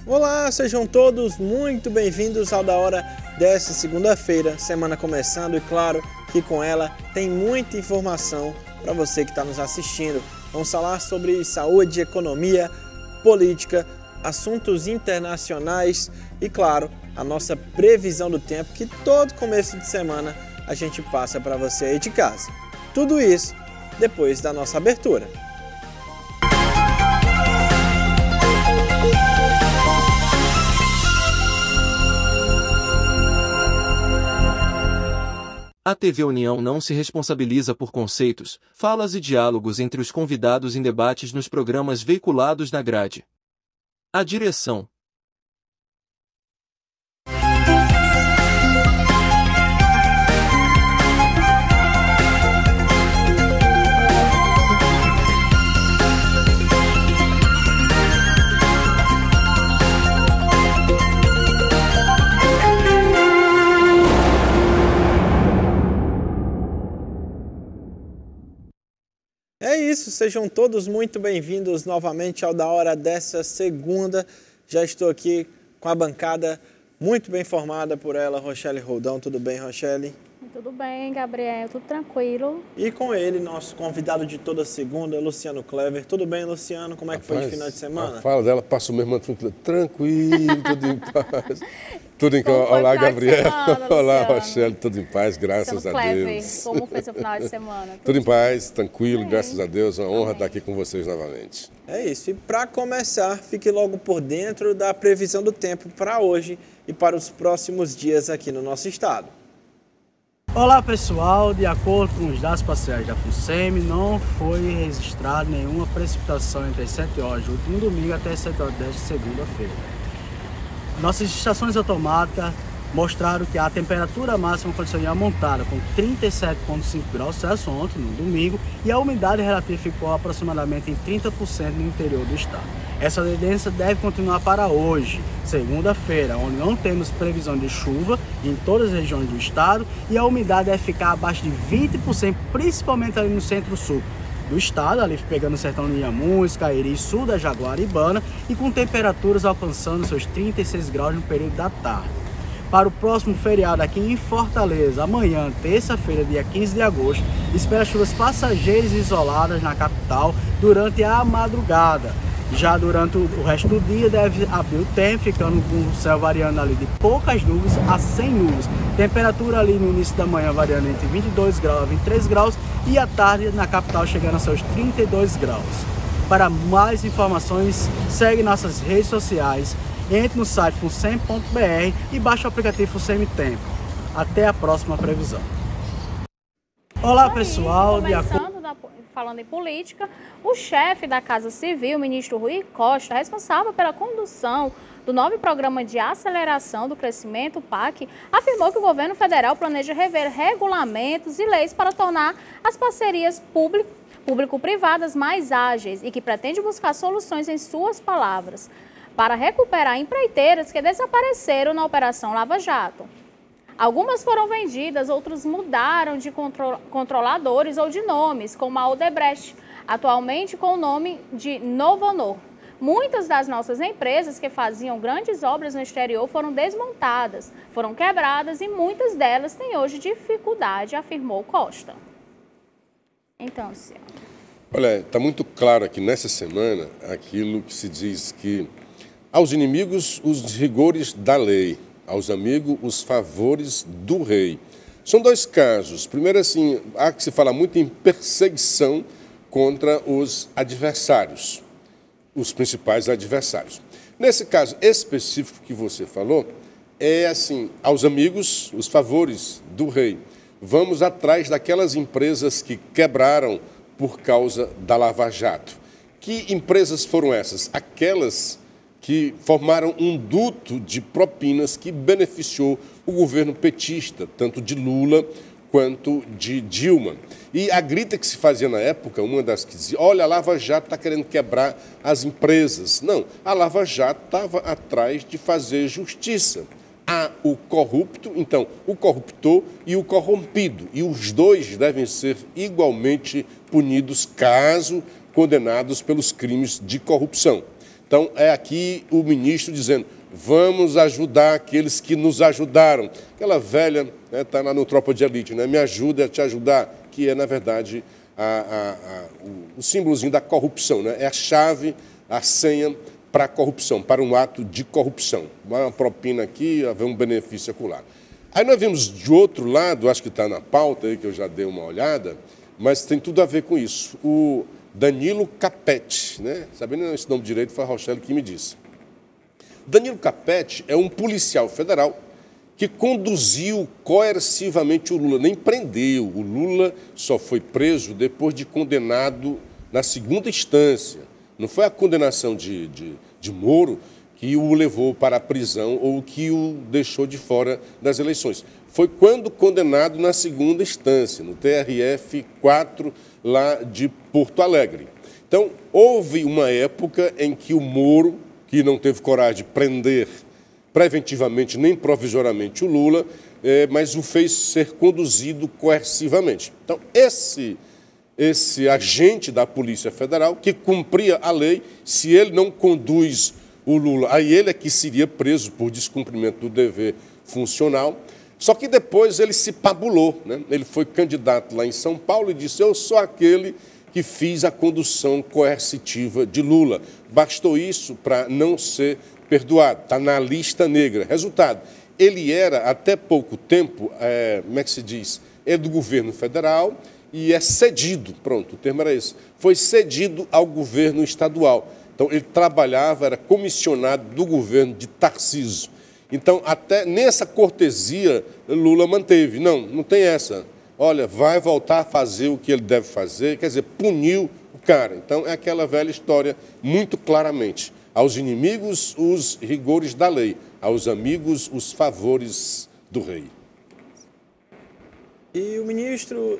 Olá, sejam todos muito bem-vindos ao Da Hora desta segunda-feira, semana começando e claro que com ela tem muita informação para você que está nos assistindo. Vamos falar sobre saúde, economia, política, assuntos internacionais e claro, a nossa previsão do tempo que todo começo de semana a gente passa para você aí de casa. Tudo isso depois da nossa abertura. A TV União não se responsabiliza por conceitos, falas e diálogos entre os convidados em debates nos programas veiculados na grade. A direção. É isso, sejam todos muito bem-vindos novamente ao Da Hora dessa segunda. Já estou aqui com a bancada muito bem formada por ela, Rochelle Roldão. Tudo bem, Rochelle? Tudo bem, Gabriel, tudo tranquilo. E com ele, nosso convidado de toda segunda, Luciano Clever. Tudo bem, Luciano? Como é que foi de final de semana? A fala dela passou mesmo tranquilo, tudo em paz. Tudo em paz. Olá, Gabriel. Olá, Rochelle, tudo em paz, graças a Deus. Como foi seu final de semana? Tudo em paz, tranquilo, graças a Deus. Uma honra estar aqui com vocês novamente. É isso. E para começar, fique logo por dentro da previsão do tempo para hoje e para os próximos dias aqui no nosso estado. Olá pessoal, de acordo com os dados parciais da FUNSEMI, não foi registrada nenhuma precipitação entre as 7 horas do último domingo até as 7 horas desta segunda-feira. Nossas estações automáticas mostraram que a temperatura máxima condicional montada com 37,5 graus Celsius ontem, no domingo, e a umidade relativa ficou aproximadamente em 30% no interior do estado. Essa tendência deve continuar para hoje, segunda-feira, onde não temos previsão de chuva em todas as regiões do estado e a umidade deve ficar abaixo de 20%, principalmente ali no centro-sul do estado, ali pegando o sertão de Inhamuns, Cairi, sul da Jaguaribana e com temperaturas alcançando seus 36 graus no período da tarde. Para o próximo feriado aqui em Fortaleza, amanhã, terça-feira, dia 15 de agosto, espera chuvas passageiras e isoladas na capital durante a madrugada. Já durante o resto do dia deve abrir o tempo, ficando com o céu variando ali de poucas nuvens a 100 nuvens. Temperatura ali no início da manhã variando entre 22 graus a 23 graus e à tarde na capital chegando a seus 32 graus. Para mais informações, segue nossas redes sociais, entre no site funsem.br e baixe o aplicativo FUNSEMI Tempo. Até a próxima previsão. Olá pessoal, Falando em política, o chefe da Casa Civil, o ministro Rui Costa, responsável pela condução do novo Programa de Aceleração do Crescimento, PAC, afirmou que o governo federal planeja rever regulamentos e leis para tornar as parcerias público-privadas mais ágeis e que pretende buscar soluções, em suas palavras, para recuperar empreiteiras que desapareceram na Operação Lava Jato. Algumas foram vendidas, outras mudaram de controladores ou de nomes, como a Odebrecht, atualmente com o nome de Novonor. Muitas das nossas empresas que faziam grandes obras no exterior foram desmontadas, foram quebradas e muitas delas têm hoje dificuldade, afirmou Costa. Então, senhor. Olha, está muito claro aqui nessa semana aquilo que se diz que aos inimigos os rigores da lei, aos amigos os favores do rei. São dois casos. Primeiro, assim, há que se falar muito em perseguição contra os adversários, os principais adversários. Nesse caso específico que você falou, é assim, aos amigos os favores do rei. Vamos atrás daquelas empresas que quebraram por causa da Lava Jato. Que empresas foram essas? Aquelas que formaram um duto de propinas que beneficiou o governo petista, tanto de Lula quanto de Dilma. E a grita que se fazia na época, uma das que dizia, olha, a Lava Jato está querendo quebrar as empresas. Não, a Lava Jato estava atrás de fazer justiça. Há o corrupto, então, o corruptor e o corrompido. E os dois devem ser igualmente punidos caso condenados pelos crimes de corrupção. Então, é aqui o ministro dizendo, vamos ajudar aqueles que nos ajudaram. Aquela velha, está lá no Tropa de Elite, né? Me ajuda a te ajudar, que é, na verdade, o símbolozinho da corrupção, né? É a chave, a senha para a corrupção, para um ato de corrupção. Uma propina aqui, haver um benefício acolá. Aí nós vimos de outro lado, acho que está na pauta aí, que eu já dei uma olhada, mas tem tudo a ver com isso. O Danilo Capete, né? Sabendo esse nome direito, foi a Rochelle que me disse. Danilo Capete é um policial federal que conduziu coercivamente o Lula, nem prendeu. O Lula só foi preso depois de condenado na segunda instância. Não foi a condenação de Moro que o levou para a prisão ou que o deixou de fora das eleições. Foi quando condenado na segunda instância, no TRF-4, lá de Porto Alegre. Então, houve uma época em que o Moro, que não teve coragem de prender preventivamente nem provisoriamente o Lula, mas o fez ser conduzido coercivamente. Então, esse agente da Polícia Federal, que cumpria a lei, se ele não conduz o Lula, aí ele é que seria preso por descumprimento do dever funcional. Só que depois ele se pabulou, né? Ele foi candidato lá em São Paulo e disse, eu sou aquele que fiz a condução coercitiva de Lula. Bastou isso para não ser perdoado, está na lista negra. Resultado, ele era até pouco tempo, como é que se diz, é do governo federal e é cedido, pronto, o termo era esse, foi cedido ao governo estadual. Então, ele trabalhava, era comissionado do governo de Tarcísio. Então, até nessa cortesia, Lula manteve. Não tem essa. Olha, vai voltar a fazer o que ele deve fazer, quer dizer, puniu o cara. Então, é aquela velha história, muito claramente. Aos inimigos, os rigores da lei. Aos amigos, os favores do rei. E o ministro,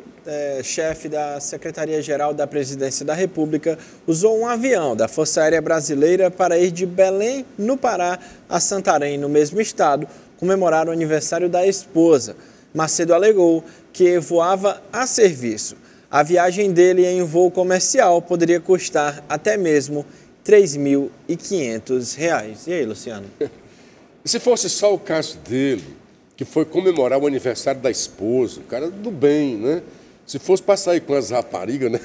chefe da Secretaria-Geral da Presidência da República, usou um avião da Força Aérea Brasileira para ir de Belém, no Pará, a Santarém, no mesmo estado, comemorar o aniversário da esposa. Macedo alegou que voava a serviço. A viagem dele em voo comercial poderia custar até mesmo R$ 3.500. E aí, Luciano? Se fosse só o caso dele, que foi comemorar o aniversário da esposa, o cara do bem, né? Se fosse passar aí com as raparigas, né?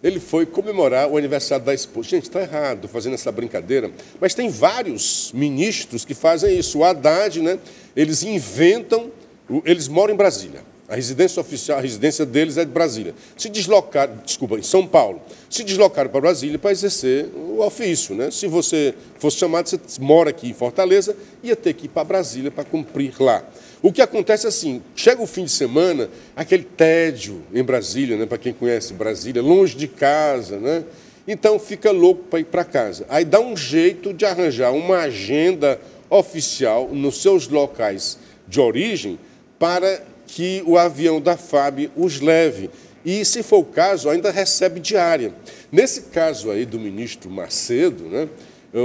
Ele foi comemorar o aniversário da esposa. Gente, está errado fazendo essa brincadeira, mas tem vários ministros que fazem isso. O Haddad, né? Eles inventam, eles moram em Brasília. A residência oficial, a residência deles é de Brasília. Se deslocaram, desculpa, em São Paulo, se deslocaram para Brasília para exercer o ofício, né? Se você fosse chamado, você mora aqui em Fortaleza, ia ter que ir para Brasília para cumprir lá. O que acontece é assim, chega o fim de semana, aquele tédio em Brasília, né? Para quem conhece Brasília, longe de casa, né? Então fica louco para ir para casa. Aí dá um jeito de arranjar uma agenda oficial nos seus locais de origem para que o avião da FAB os leve. E, se for o caso, ainda recebe diária. Nesse caso aí do ministro Macedo, né,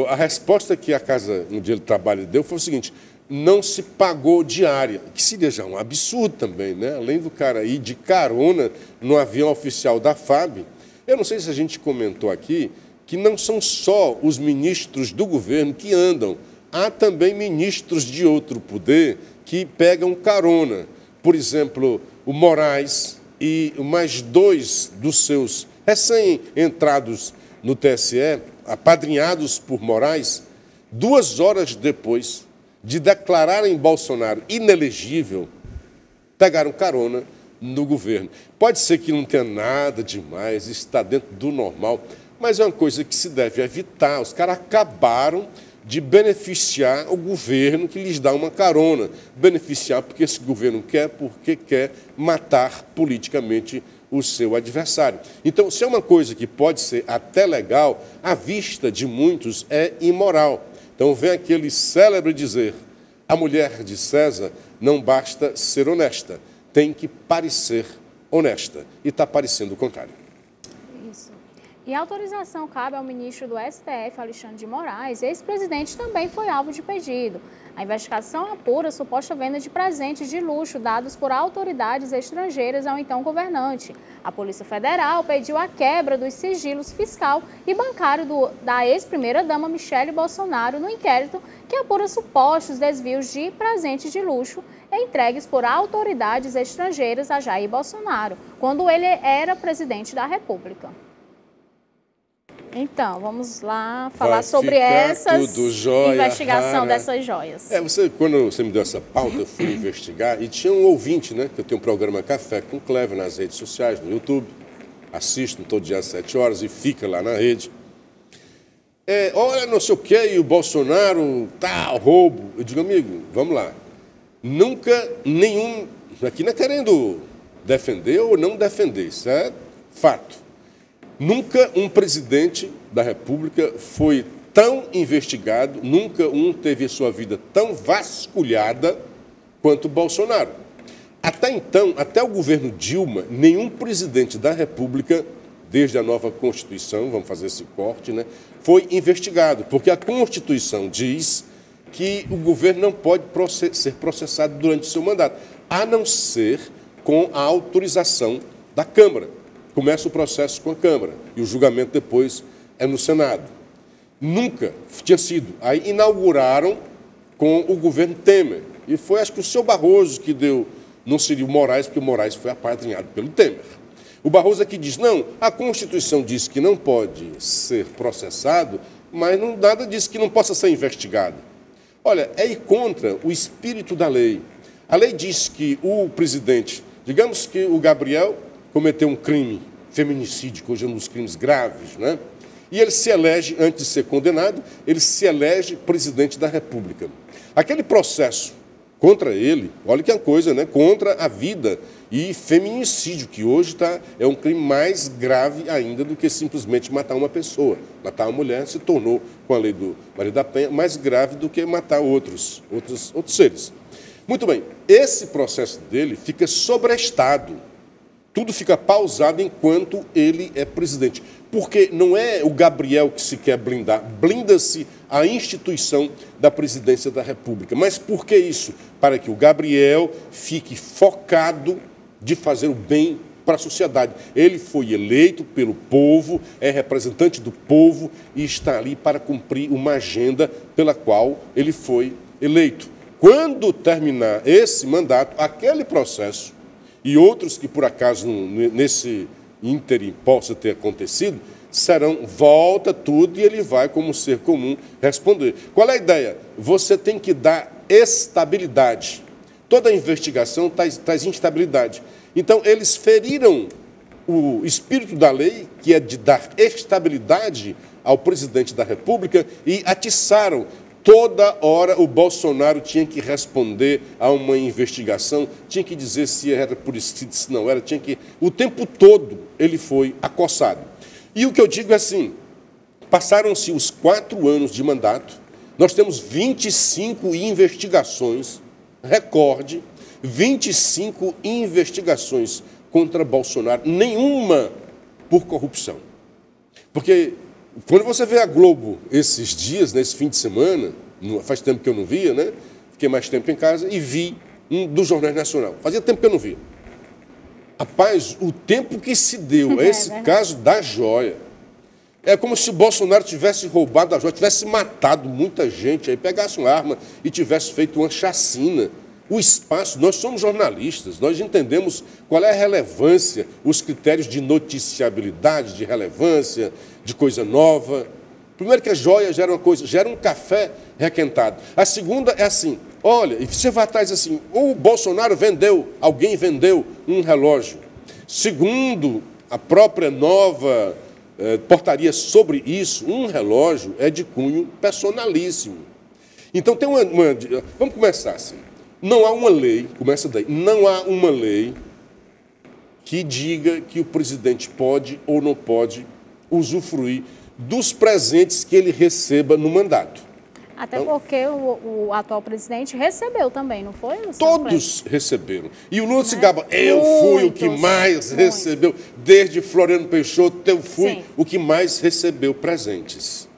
a resposta que a casa onde ele trabalha deu foi o seguinte, não se pagou diária, que seria já um absurdo também, né? Além do cara ir de carona no avião oficial da FAB. Eu não sei se a gente comentou aqui que não são só os ministros do governo que andam, há também ministros de outro poder que pegam carona. Por exemplo, o Moraes e mais dois dos seus recém-entrados no TSE, apadrinhados por Moraes, 2 horas depois de declararem Bolsonaro inelegível, pegaram carona no governo. Pode ser que não tenha nada demais, está dentro do normal, mas é uma coisa que se deve evitar. Os caras acabaram de beneficiar o governo que lhes dá uma carona. Beneficiar porque esse governo quer, porque quer matar politicamente o seu adversário. Então, se é uma coisa que pode ser até legal, à vista de muitos é imoral. Então, vem aquele célebre dizer, a mulher de César não basta ser honesta, tem que parecer honesta. E está parecendo o contrário. Isso. E a autorização cabe ao ministro do STF, Alexandre de Moraes. Ex-presidente também foi alvo de pedido. A investigação apura a suposta venda de presentes de luxo dados por autoridades estrangeiras ao então governante. A Polícia Federal pediu a quebra dos sigilos fiscal e bancário da ex-primeira-dama Michele Bolsonaro no inquérito que apura supostos desvios de presentes de luxo entregues por autoridades estrangeiras a Jair Bolsonaro, quando ele era presidente da República. Então, vamos lá falar sobre essa investigação dessas joias. Quando você me deu essa pauta, eu fui investigar e tinha um ouvinte, né? Que eu tenho um programa Café com Clever nas redes sociais, no YouTube. Assisto todo dia às 7 horas e fica lá na rede. Olha, não sei o que, e o Bolsonaro, roubo. Eu digo, amigo, vamos lá. Nunca nenhum... Aqui não é querendo defender ou não defender, isso é fato. Nunca um presidente da República foi tão investigado, nunca um teve a sua vida tão vasculhada quanto o Bolsonaro. Até então, até o governo Dilma, nenhum presidente da República, desde a nova Constituição, vamos fazer esse corte, né, foi investigado, porque a Constituição diz que o governo não pode ser processado durante o seu mandato, a não ser com a autorização da Câmara. Começa o processo com a Câmara e o julgamento depois é no Senado. Nunca tinha sido. Aí inauguraram com o governo Temer. E foi, acho que, o seu Barroso que deu, não seria o Moraes, porque o Moraes foi apadrinhado pelo Temer. O Barroso aqui diz, não, a Constituição diz que não pode ser processado, mas nada diz que não possa ser investigado. Olha, é ir contra o espírito da lei. A lei diz que o presidente, digamos que o Gabriel cometeu um crime, feminicídio, que hoje é um dos crimes graves, né? E ele se elege, antes de ser condenado, ele se elege presidente da República. Aquele processo contra ele, olha que é uma coisa, né? Contra a vida e feminicídio, que hoje é um crime mais grave ainda do que simplesmente matar uma pessoa. Matar uma mulher se tornou, com a lei do Maria da Penha, mais grave do que matar outros seres. Muito bem, esse processo dele fica sobrestado. Tudo fica pausado enquanto ele é presidente. Porque não é o Gabriel que se quer blindar, blinda-se a instituição da presidência da República. Mas por que isso? Para que o Gabriel fique focado de fazer o bem para a sociedade. Ele foi eleito pelo povo, é representante do povo e está ali para cumprir uma agenda pela qual ele foi eleito. Quando terminar esse mandato, aquele processo e outros que, por acaso, nesse ínterim possa ter acontecido, volta tudo e ele vai, como ser comum, responder. Qual é a ideia? Você tem que dar estabilidade. Toda investigação traz instabilidade. Então, eles feriram o espírito da lei, que é de dar estabilidade ao presidente da República, e atiçaram. Toda hora o Bolsonaro tinha que responder a uma investigação, tinha que dizer se era por escrito, se não era, o tempo todo ele foi acossado. E o que eu digo é assim, passaram-se os 4 anos de mandato, nós temos 25 investigações, recorde, 25 investigações contra Bolsonaro, nenhuma por corrupção. Porque quando você vê a Globo esses dias, nesse fim de semana, faz tempo que eu não via, né? Fiquei mais tempo em casa e vi um do Jornal Nacional. Fazia tempo que eu não via. Rapaz, o tempo que se deu a esse caso da joia, é como se o Bolsonaro tivesse roubado a joia, tivesse matado muita gente, aí pegasse uma arma e tivesse feito uma chacina. O espaço, nós somos jornalistas, nós entendemos qual é a relevância, os critérios de noticiabilidade, de relevância, de coisa nova. Primeiro que a joia gera uma coisa, gera um café requentado. A segunda é assim, olha, e você vai atrás assim, o Bolsonaro alguém vendeu um relógio. Segundo a própria nova portaria sobre isso, um relógio é de cunho personalíssimo. Então tem vamos começar assim. Não há uma lei, começa daí, não há uma lei que diga que o presidente pode ou não pode usufruir dos presentes que ele receba no mandato. Até porque o atual presidente recebeu também, não foi? Todos receberam. E o Lula se gaba, eu fui o que mais recebeu, desde Floriano Peixoto, eu fui o que mais recebeu presentes.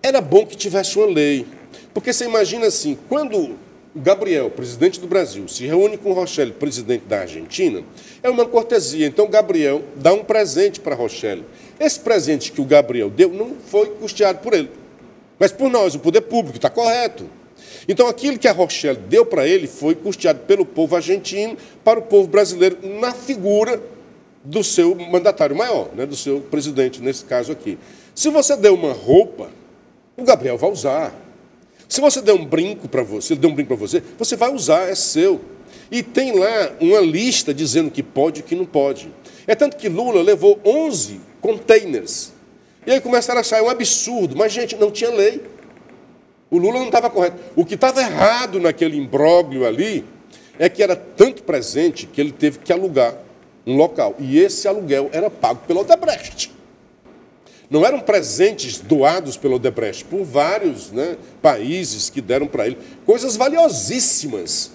Era bom que tivesse uma lei, porque você imagina assim, quando o Gabriel, presidente do Brasil, se reúne com o Rochelle, presidente da Argentina, é uma cortesia. Então, o Gabriel dá um presente para a Rochelle. Esse presente que o Gabriel deu não foi custeado por ele, mas por nós, o poder público, está correto. Então, aquilo que a Rochelle deu para ele foi custeado pelo povo argentino para o povo brasileiro, na figura do seu mandatário maior, né, do seu presidente, nesse caso aqui. Se você deu uma roupa, o Gabriel vai usar. Se você der um brinco para você, você vai usar, é seu. E tem lá uma lista dizendo que pode e que não pode. É tanto que Lula levou 11 containers. E aí começaram a achar um absurdo. Mas, gente, não tinha lei. O Lula não estava correto. O que estava errado naquele imbróglio ali é que era tanto presente que ele teve que alugar um local. E esse aluguel era pago pela Odebrecht. Não eram presentes doados pelo Odebrecht, por vários, né, países que deram para ele. Coisas valiosíssimas.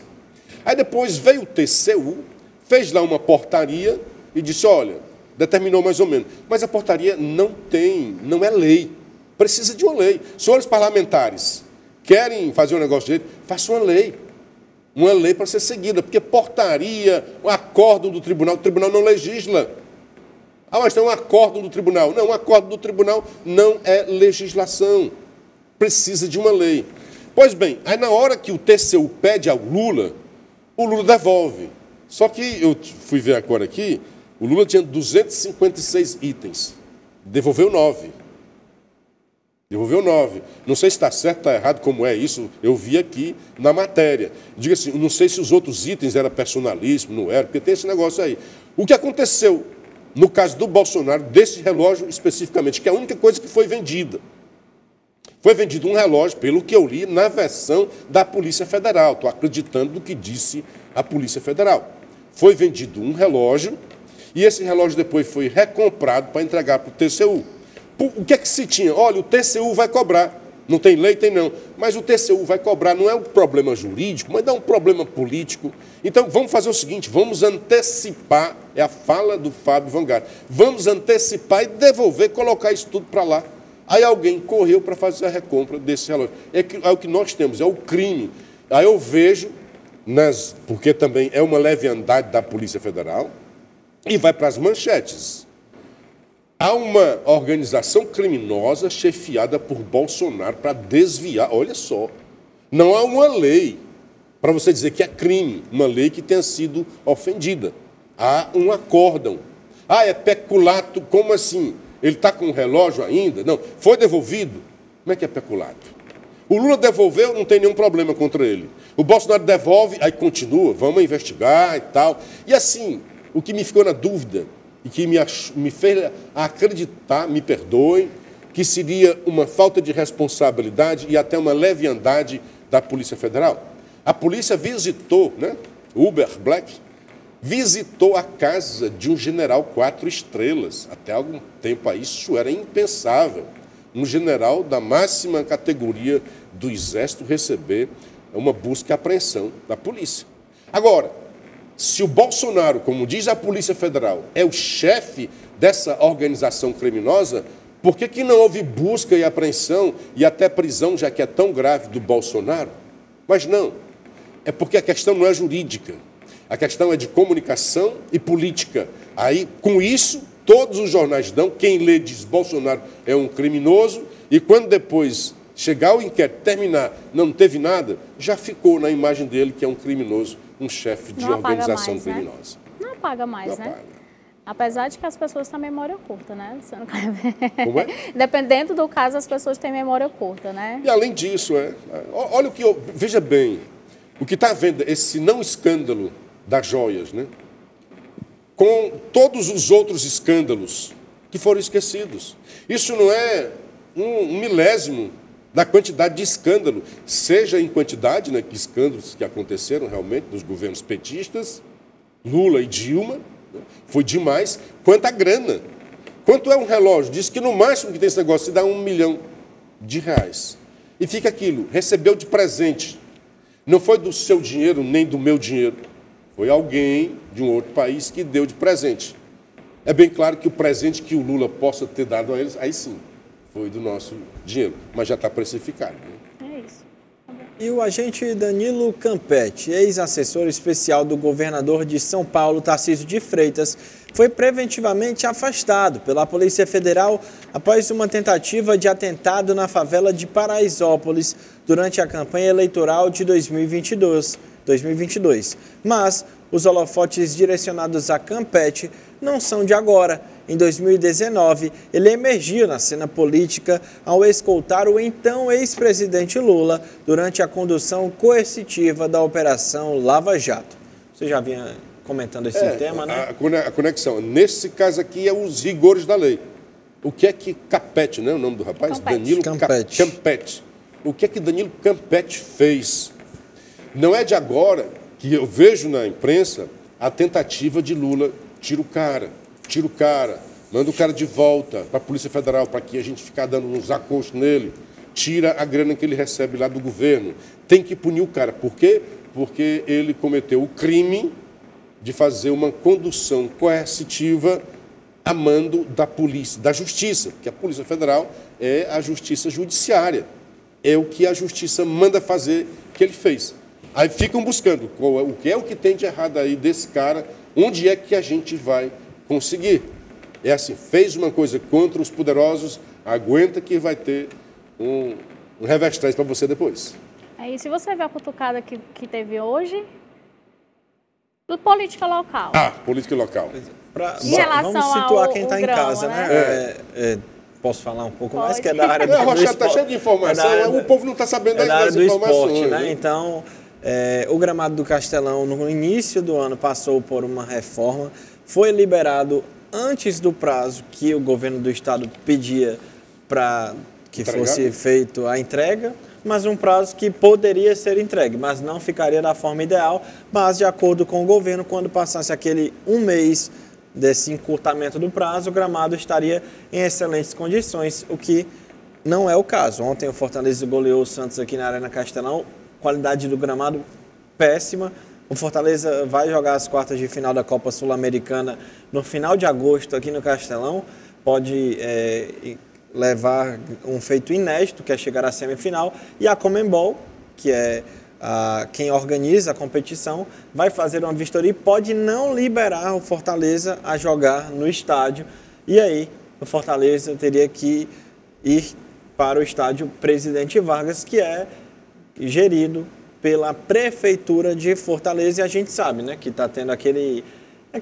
Aí depois veio o TCU, fez lá uma portaria e disse, olha, determinou mais ou menos. Mas a portaria não é lei. Precisa de uma lei. Senhores parlamentares, querem fazer um negócio direito? Faça uma lei. Uma lei para ser seguida, porque portaria, o acórdão do tribunal, o tribunal não legisla. Ah, mas tem um acórdão do tribunal. Não, um acórdão do tribunal não é legislação. Precisa de uma lei. Pois bem, aí na hora que o TCU pede ao Lula, o Lula devolve. Só que eu fui ver agora aqui, o Lula tinha 256 itens. Devolveu 9. Devolveu 9. Não sei se está certo, está errado, como é isso, eu vi aqui na matéria. Diga assim, não sei se os outros itens eram personalismo, não era, porque tem esse negócio aí. O que aconteceu no caso do Bolsonaro, desse relógio especificamente, que é a única coisa que foi vendida? Foi vendido um relógio, pelo que eu li, na versão da Polícia Federal. Estou acreditando no que disse a Polícia Federal. Foi vendido um relógio e esse relógio depois foi recomprado para entregar para o TCU. O que é que se tinha? Olha, o TCU vai cobrar. Não tem lei, tem não. Mas o TCU vai cobrar, não é um problema jurídico, mas é um problema político. Então, vamos fazer o seguinte, vamos antecipar, é a fala do Fábio Van Garten, vamos antecipar e devolver, colocar isso tudo para lá. Aí alguém correu para fazer a recompra desse relógio. É o que nós temos, é o crime. Aí eu vejo, porque também é uma leviandade da Polícia Federal, e vai para as manchetes. Há uma organização criminosa chefiada por Bolsonaro para desviar, olha só, não há uma lei para você dizer que é crime, uma lei que tenha sido ofendida. Há um acórdão. Ah, é peculato, como assim? Ele está com o relógio ainda? Não, foi devolvido. Como é que é peculato? O Lula devolveu, não tem nenhum problema contra ele. O Bolsonaro devolve, aí continua, vamos investigar e tal. E assim, o que me ficou na dúvida, e que me fez acreditar, me perdoem, que seria uma falta de responsabilidade e até uma leviandade da Polícia Federal. A polícia visitou, né, Uber Black, visitou a casa de um general 4 estrelas. Até algum tempo aí isso era impensável. Um general da máxima categoria do Exército receber uma busca e apreensão da polícia. Agora, se o Bolsonaro, como diz a Polícia Federal, é o chefe dessa organização criminosa, por que não houve busca e apreensão e até prisão, já que é tão grave, do Bolsonaro? Mas não, é porque a questão não é jurídica, a questão é de comunicação e política. Aí, com isso, todos os jornais dão, quem lê diz Bolsonaro é um criminoso, e quando depois chegar o inquérito, terminar, não teve nada, já ficou na imagem dele que é um criminoso, um chefe de organização mais, criminosa. Né? Não apaga mais, não né? Apaga. Apesar de que as pessoas têm memória curta, né? Você não quer ver. Como é? Dependendo do caso, as pessoas têm memória curta, né? E além disso, olha o que veja bem, o que está vendo, esse não escândalo das joias, né? Com todos os outros escândalos que foram esquecidos. Isso não é um milésimo da quantidade de escândalo, seja em quantidade, né, que escândalos que aconteceram realmente dos governos petistas, Lula e Dilma, né, foi demais, quanto a grana. Quanto é um relógio? Diz que no máximo que tem esse negócio se dá R$1 milhão. E fica aquilo, recebeu de presente. Não foi do seu dinheiro, nem do meu dinheiro. Foi alguém de um outro país que deu de presente. É bem claro que o presente que o Lula possa ter dado a eles, aí sim, foi do nosso dinheiro, mas já está precificado. Né? É isso. E o agente Danilo Campetti, ex-assessor especial do governador de São Paulo, Tarcísio de Freitas, foi preventivamente afastado pela Polícia Federal após uma tentativa de atentado na favela de Paraisópolis durante a campanha eleitoral de 2022. Mas os holofotes direcionados a Campetti não são de agora. Em 2019, ele emergiu na cena política ao escoltar o então ex-presidente Lula durante a condução coercitiva da Operação Lava Jato. Você já vinha comentando esse tema, né? A conexão. Nesse caso aqui é os rigores da lei. O que é que Campetti, né? O nome do rapaz? Campetti. Danilo Campetti. O que é que Danilo Campetti fez? Não é de agora que eu vejo na imprensa a tentativa de Lula, tira o cara, manda o cara de volta para a Polícia Federal, para que a gente ficar dando uns acostos nele, tira a grana que ele recebe lá do governo. Tem que punir o cara. Por quê? Porque ele cometeu o crime de fazer uma condução coercitiva a mando da polícia, da justiça, porque a Polícia Federal é a justiça judiciária. É o que a justiça manda fazer que ele fez. Aí ficam buscando o que é o que tem de errado aí desse cara, onde é que a gente vai conseguir. É assim, fez uma coisa contra os poderosos, aguenta que vai ter um revestrez para você depois. Aí, se você ver a cutucada que teve hoje, do política local. Política local. Vamos situar quem está em casa, né? Posso falar um pouco mais, que é da área do esporte. Rocha está cheio de informação, o povo não está sabendo das informações. Esporte, né? Então, o gramado do Castelão, no início do ano, passou por uma reforma, foi liberado antes do prazo que o governo do estado pedia para que fosse feito a entrega, mas um prazo que poderia ser entregue, mas não ficaria da forma ideal, mas de acordo com o governo, quando passasse aquele um mês desse encurtamento do prazo, o gramado estaria em excelentes condições, o que não é o caso. Ontem o Fortaleza goleou o Santos aqui na Arena Castelão, qualidade do gramado péssima. O Fortaleza vai jogar as quartas de final da Copa Sul-Americana no final de agosto aqui no Castelão, pode levar um feito inédito, que é chegar à semifinal, e a Conmebol, que é quem organiza a competição, vai fazer uma vistoria e pode não liberar o Fortaleza a jogar no estádio. E aí o Fortaleza teria que ir para o estádio Presidente Vargas, que é gerido pela Prefeitura de Fortaleza, e a gente sabe, né, que está tendo aquele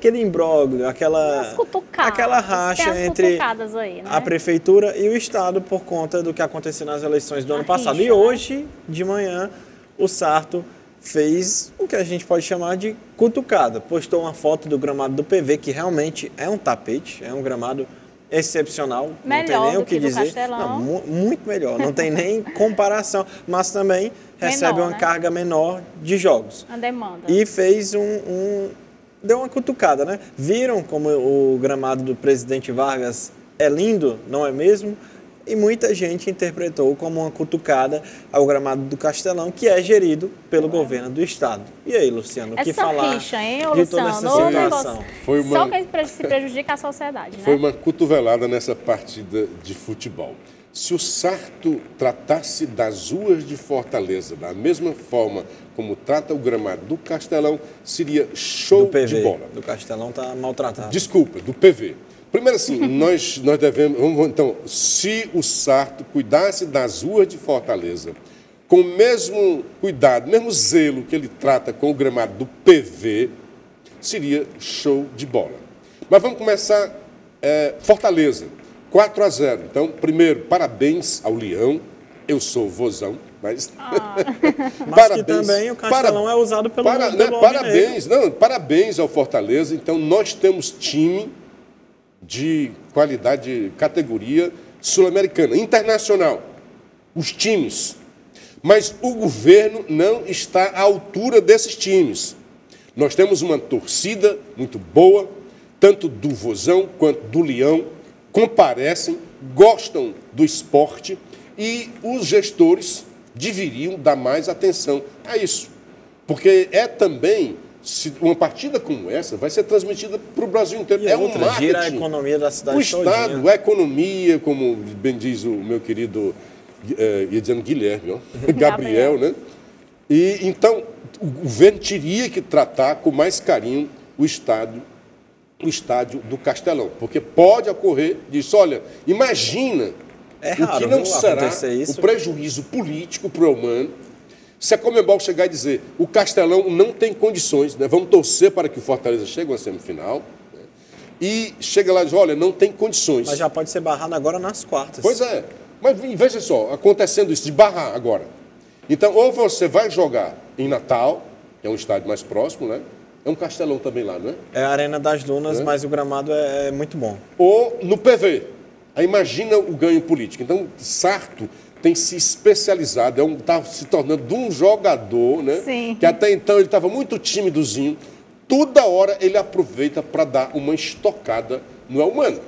imbróglio, aquela racha entre aí, né? a Prefeitura e o Estado por conta do que aconteceu nas eleições do ano passado. E hoje, de manhã, o Sarto fez o que a gente pode chamar de cutucada. Postou uma foto do gramado do PV, que realmente é um tapete, é um gramado excepcional. Melhor não tem nem do o que do dizer. Castelão. Não, muito melhor, não tem nem comparação, mas também recebe uma carga menor de jogos. A demanda. E fez deu uma cutucada, né? Viram como o gramado do Presidente Vargas é lindo, não é mesmo? E muita gente interpretou como uma cutucada ao gramado do Castelão, que é gerido pelo governo do estado. E aí, Luciano, o que falar rixa, hein, de toda essa situação? Só que se prejudica a sociedade, né? Foi uma cotovelada nessa partida de futebol. Se o Sarto tratasse das ruas de Fortaleza da mesma forma como trata o gramado do Castelão, seria show de bola. Do Castelão está maltratado. Desculpa, do PV. Primeiro assim, nós devemos... Então, se o Sarto cuidasse das ruas de Fortaleza com o mesmo cuidado, mesmo zelo que ele trata com o gramado do PV, seria show de bola. Mas vamos começar Fortaleza. 4-0. Então, primeiro, parabéns ao Leão. Eu sou vozão, mas... Mas que também o Castelão é usado pelo parabéns ao Fortaleza. Então, nós temos time de qualidade, de categoria sul-americana, internacional. Os times. Mas o governo não está à altura desses times. Nós temos uma torcida muito boa, tanto do Vozão quanto do Leão, comparecem, gostam do esporte, e os gestores deveriam dar mais atenção a isso. Porque é também, uma partida como essa vai ser transmitida para o Brasil inteiro. E é um marketing. Gira a economia da cidade o Estado, todinha. a economia, como bem diz o meu querido, ia dizendo Guilherme, ó, Gabriel, né? E então, o governo teria que tratar com mais carinho o estádio do Castelão, porque pode ocorrer disso. Olha, imagina o que não será o prejuízo político para o humano se a Conmebol chegar e dizer o Castelão não tem condições, né? Vamos torcer para que o Fortaleza chegue à semifinal, né? E chega lá e diz, olha, não tem condições. Mas já pode ser barrado agora nas quartas. Pois é, mas veja só, acontecendo isso, de barrar agora. Então, ou você vai jogar em Natal, que é um estádio mais próximo, né? É um Castelão também lá, não é? É a Arena das Dunas, mas o gramado é muito bom. Ou no PV. Aí imagina o ganho político. Então, Sarto tem se especializado, está se tornando um jogador, né? Sim. Que até então ele estava muito timidozinho. Toda hora ele aproveita para dar uma estocada no humano.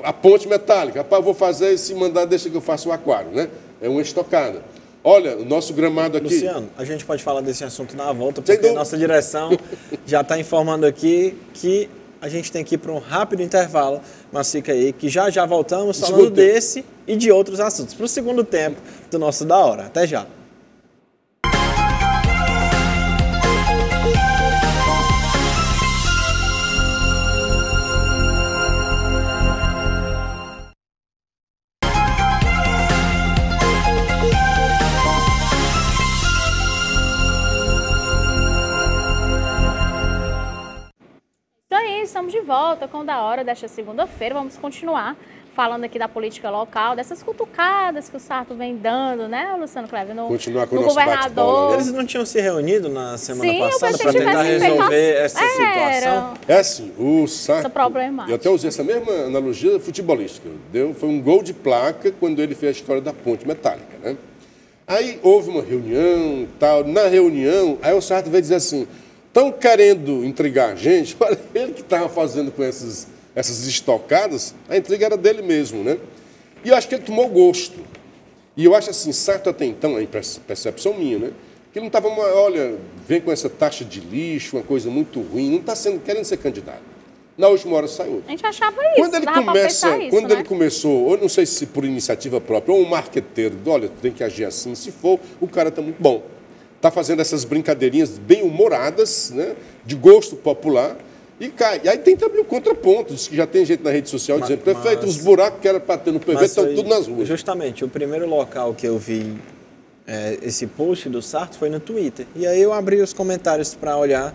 A ponte metálica, rapaz, eu vou fazer esse mandar, deixa que eu faça o aquário, né? É uma estocada. Olha, o nosso gramado aqui... Luciano, a gente pode falar desse assunto na volta, porque a nossa direção já está informando aqui que a gente tem que ir para um rápido intervalo, mas fica aí que já voltamos falando desse e de outros assuntos. Para o segundo tempo do nosso Da Hora. Até já. Estamos de volta com o Da Hora desta segunda-feira. Vamos continuar falando aqui da política local, dessas cutucadas que o Sarto vem dando, né, Luciano Kleber? Continuar com o o nosso governador. Eles não tinham se reunido na semana Sim, passada para tentar resolver essa situação? É assim, o Sarto... Essa problemática. Eu até usei essa mesma analogia futebolística. Foi um gol de placa quando ele fez a história da ponte metálica, né? Aí houve uma reunião e tal. Na reunião, aí o Sarto veio dizer assim... Estão querendo intrigar a gente, olha, ele que estava fazendo com essas estocadas, a intriga era dele mesmo, né? E eu acho que ele tomou gosto. E eu acho assim, Sarto até então, a percepção minha, né? Que ele não estava, olha, vem com essa taxa de lixo, uma coisa muito ruim, não está querendo ser candidato. Na última hora saiu. A gente achava isso, quando ele começou, ou não sei se por iniciativa própria, ou um marqueteiro, olha, tem que agir assim, se for, o cara está muito bom. Está fazendo essas brincadeirinhas bem humoradas, né, de gosto popular, e cai. E aí tem também o contraponto, diz que já tem gente na rede social dizendo, prefeito, os buracos que era para ter no PV estão tudo nas ruas. Justamente, o primeiro local que eu vi esse post do Sarto foi no Twitter. E aí eu abri os comentários para olhar,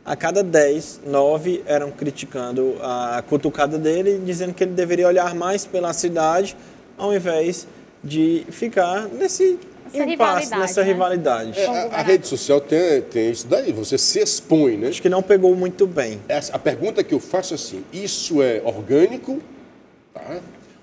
a cada 10, 9 eram criticando a cutucada dele, dizendo que ele deveria olhar mais pela cidade, ao invés de ficar nessa rivalidade. A rede social tem isso daí, você se expõe, né? Acho que não pegou muito bem. A pergunta que eu faço é assim, isso é orgânico, tá?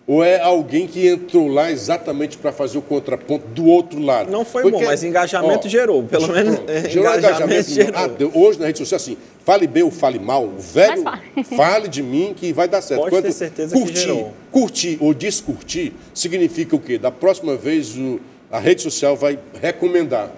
Ou é alguém que entrou lá exatamente para fazer o contraponto do outro lado? Não foi bom, mas engajamento gerou, pelo menos. Engajamento gerou. Hoje na rede social, assim, fale bem ou fale mal, o velho fale de mim que vai dar certo. Pode ter certeza que gerou. Curtir ou descurtir significa o quê? Da próxima vez a rede social vai recomendar.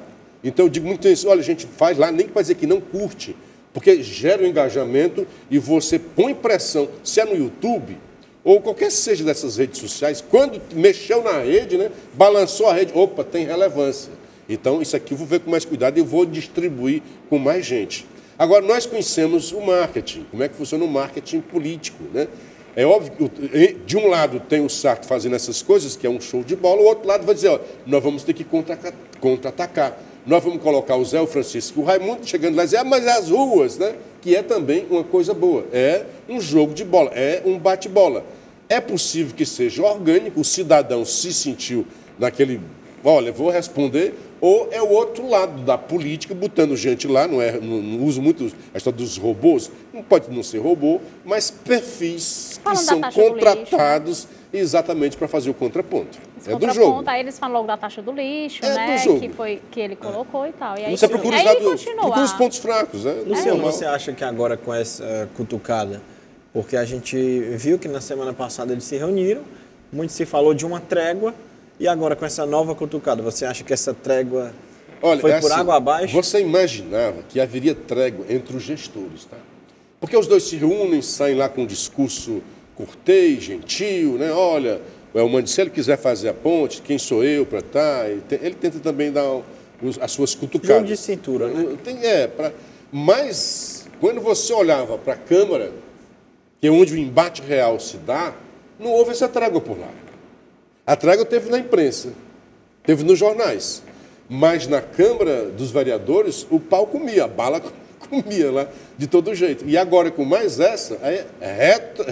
Então eu digo muito isso, olha, a gente faz lá, nem para dizer que não curte, porque gera um engajamento e você põe pressão, se é no YouTube, ou qualquer seja dessas redes sociais, quando mexeu na rede, né, balançou a rede, opa, tem relevância. Então isso aqui eu vou ver com mais cuidado e vou distribuir com mais gente. Agora, nós conhecemos o marketing, como é que funciona o marketing político, né? É óbvio que, de um lado, tem o Sarto fazendo essas coisas, que é um show de bola, o outro lado vai dizer, ó, nós vamos ter que contra-atacar. Nós vamos colocar o Zé, o Francisco e o Raimundo chegando lá e dizer, mas as ruas, né? Que é também uma coisa boa. É um jogo de bola, é um bate-bola. É possível que seja orgânico, o cidadão se sentiu naquele, olha, vou responder, ou é o outro lado da política, botando gente lá, não uso muito a história dos robôs, não pode não ser robô, mas perfis que são contratados exatamente para fazer o contraponto. Do jogo. Aí eles falam logo da taxa do lixo, né? Que ele colocou e tal. E aí, você procura os pontos fracos, né? Luciano, você acha que agora com essa cutucada, porque a gente viu que na semana passada eles se reuniram, muito se falou de uma trégua, E agora, com essa nova cutucada, você acha que essa trégua Olha, foi por água abaixo? Você imaginava que haveria trégua entre os gestores, tá? Porque os dois se reúnem, saem lá com um discurso cortês, gentil, né? Olha, o Elmano, se ele quiser fazer a ponte, quem sou eu para estar? Ele tenta também dar as suas cutucadas. Jogo de cintura, né? Mas, quando você olhava para a Câmara, que é onde o embate real se dá, não houve essa trégua por lá. A trégua teve na imprensa, teve nos jornais. Mas na Câmara dos Vereadores, o pau comia, a bala comia lá de todo jeito. E agora, com mais essa,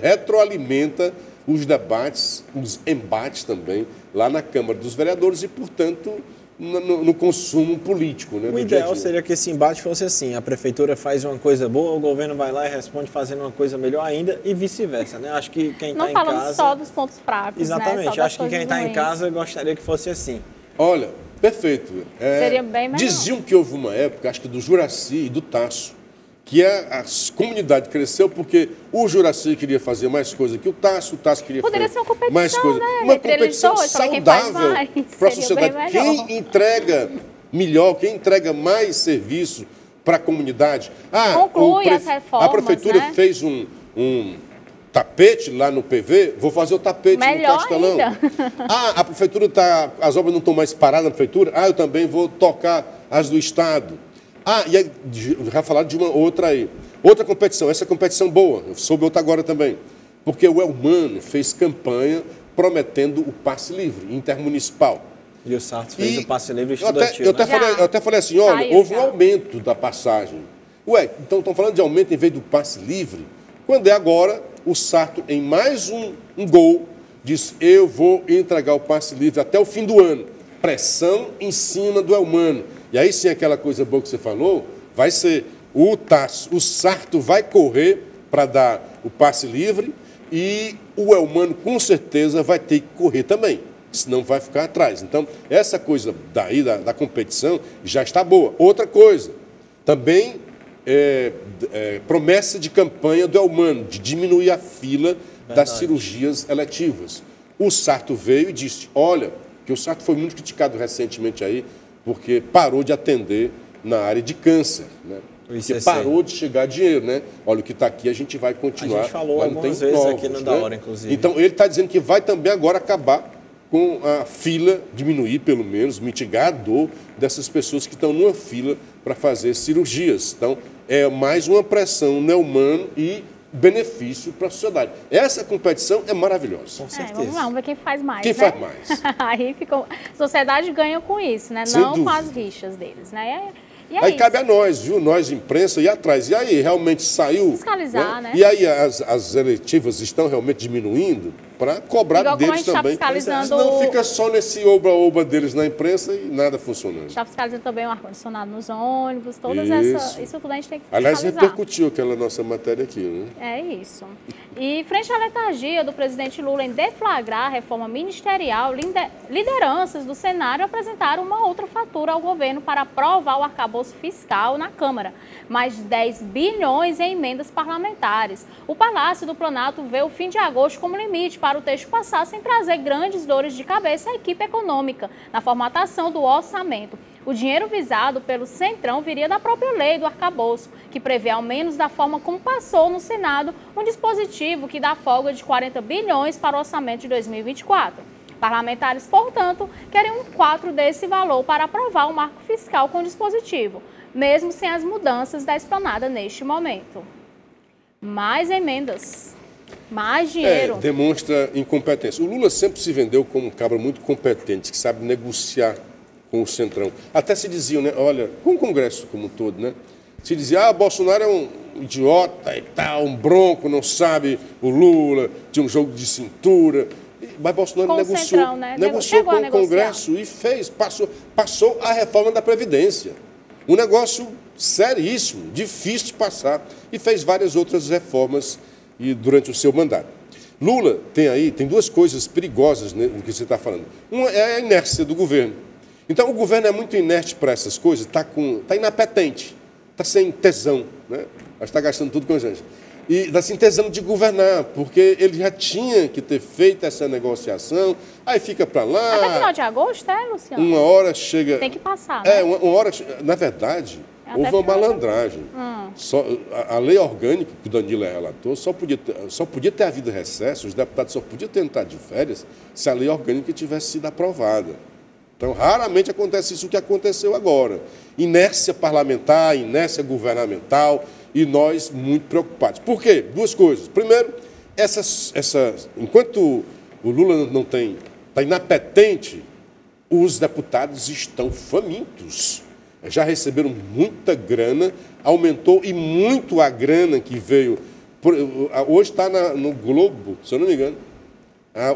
retroalimenta os debates, os embates também, lá na Câmara dos Vereadores e, portanto, no consumo político. Né, o ideal seria que esse embate fosse assim, a prefeitura faz uma coisa boa, o governo vai lá e responde fazendo uma coisa melhor ainda e vice-versa, né? Acho que quem está em casa... Não falando só dos pontos fracos, exatamente, né? acho que quem está em casa gostaria que fosse assim. Olha, perfeito. Seria bem melhor. Diziam que houve uma época, acho que do Juraci e do Tasso, que a comunidade cresceu porque o Juraci queria fazer mais coisa que o Tasso queria Poderia fazer ser uma competição, mais coisa. né? Uma Entre eles competição dois, saudável para a sociedade. Quem entrega melhor, quem entrega mais serviço para a comunidade. Conclui as reformas, a prefeitura, né, fez um tapete lá no PV, vou fazer o tapete melhor no Castelão. Ainda. A prefeitura as obras não estão mais paradas na prefeitura, eu também vou tocar as do Estado. E aí, já falaram de uma outra aí. Outra competição, essa competição boa, eu soube outra agora também. Porque o Elmano fez campanha prometendo o passe livre, intermunicipal. E o Sarto fez o passe livre estudantil. Eu até falei assim, olha, houve um aumento da passagem. Então estão falando de aumento em vez do passe livre? Quando é agora, o Sarto, em mais um gol, diz, eu vou entregar o passe livre até o fim do ano. Pressão em cima do Elmano. E aí sim, aquela coisa boa que você falou, vai ser o Sarto vai correr para dar o passe livre e o Elmano com certeza vai ter que correr também, senão vai ficar atrás. Então, essa coisa daí da competição já está boa. Outra coisa, também promessa de campanha do Elmano, de diminuir a fila das cirurgias eletivas. O Sarto veio e disse, olha, que o Sarto foi muito criticado recentemente aí, porque parou de atender na área de câncer, né? Porque parou de chegar dinheiro, né? Olha, o que está aqui a gente vai continuar. A gente falou algumas vezes novos, aqui no Da Hora, inclusive. Então, ele está dizendo que vai também agora acabar com a fila, diminuir pelo menos, mitigar a dor dessas pessoas que estão numa fila para fazer cirurgias. Então, é mais uma pressão no Elmano e benefício para a sociedade. Essa competição é maravilhosa. Com certeza. Vamos ver quem faz mais, Quem faz mais. Aí a sociedade ganha com isso, né? Sem não dúvida. com as rixas deles, né? Aí cabe a nós, viu? Nós, imprensa, ir atrás. E aí, realmente saiu... Fiscalizar, né? E aí, as eletivas estão realmente diminuindo para cobrar igual deles como a gente também. Tá fiscalizando... Não fica só nesse oba-oba deles na imprensa e nada funcionando. Está fiscalizando também o ar-condicionado nos ônibus, isso tudo a gente tem que fiscalizar. Aliás, repercutiu aquela nossa matéria aqui, né? É isso. E frente à letargia do presidente Lula em deflagrar a reforma ministerial, lideranças do cenário apresentaram uma outra fatura ao governo para aprovar o arcabouço fiscal na Câmara. Mais de 10 bilhões em emendas parlamentares. O Palácio do Planalto vê o fim de agosto como limite para o texto passar sem trazer grandes dores de cabeça à equipe econômica na formatação do orçamento. O dinheiro visado pelo Centrão viria da própria lei do arcabouço, que prevê, ao menos da forma como passou no Senado, um dispositivo que dá folga de 40 bilhões para o orçamento de 2024. Parlamentares, portanto, querem um 4 desse valor para aprovar o marco fiscal com o dispositivo, mesmo sem as mudanças da esplanada neste momento. Mais emendas. Mais dinheiro. Demonstra incompetência. O Lula sempre se vendeu como um cabra muito competente, que sabe negociar com o Centrão. Até se diziam, né? Olha, com o Congresso como um todo, né? Se dizia, Bolsonaro é um idiota e tal, um bronco, não sabe o Lula, tinha um jogo de cintura. Mas Bolsonaro com negociou, Centrão, né? negociou com o Congresso e fez, passou a reforma da Previdência. Um negócio seríssimo, difícil de passar. E fez várias outras reformas durante o seu mandato. Lula tem duas coisas perigosas, né, no que você está falando. Uma é a inércia do governo. Então, o governo é muito inerte para essas coisas, está inapetente, está sem tesão, né? Está gastando tudo com a gente. e assim, intentando de governar, porque ele já tinha que ter feito essa negociação, aí fica para lá. Até final de agosto, Luciano? Uma hora chega... Tem que passar, né? Uma hora... Na verdade, houve uma malandragem. A lei orgânica, que o Danilo é relator, só podia ter havido recesso, os deputados só podiam tentar de férias se a lei orgânica tivesse sido aprovada. Então, raramente acontece isso que aconteceu agora. Inércia parlamentar, inércia governamental, e nós muito preocupados. Por quê? Duas coisas. Primeiro, enquanto o Lula não tem, está inapetente, os deputados estão famintos. Já receberam muita grana, aumentou e muito a grana que veio. Hoje está no Globo, se eu não me engano,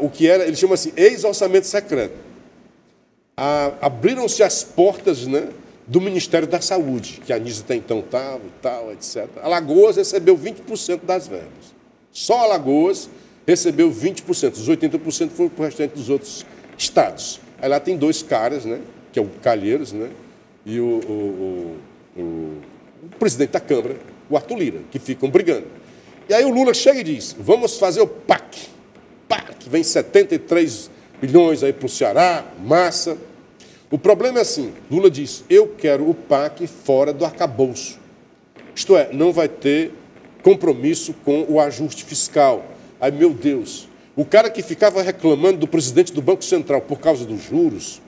o que era, eles chamam assim, ex-orçamento secreto. Abriram-se as portas, né, do Ministério da Saúde, que a Anísia até então estava e tal, etc. Alagoas recebeu 20% das verbas. Só Alagoas recebeu 20%, os 80% foram para o restante dos outros estados. Aí lá tem dois caras, né, que é o Calheiros, né, e o presidente da Câmara, o Arthur Lira, que ficam brigando. E aí o Lula chega e diz, vamos fazer o PAC. PAC, vem 73 milhões aí para o Ceará, massa. O problema é assim, Lula diz, eu quero o PAC fora do arcabouço. Isto é, não vai ter compromisso com o ajuste fiscal. Aí, meu Deus, o cara que ficava reclamando do presidente do Banco Central por causa dos juros,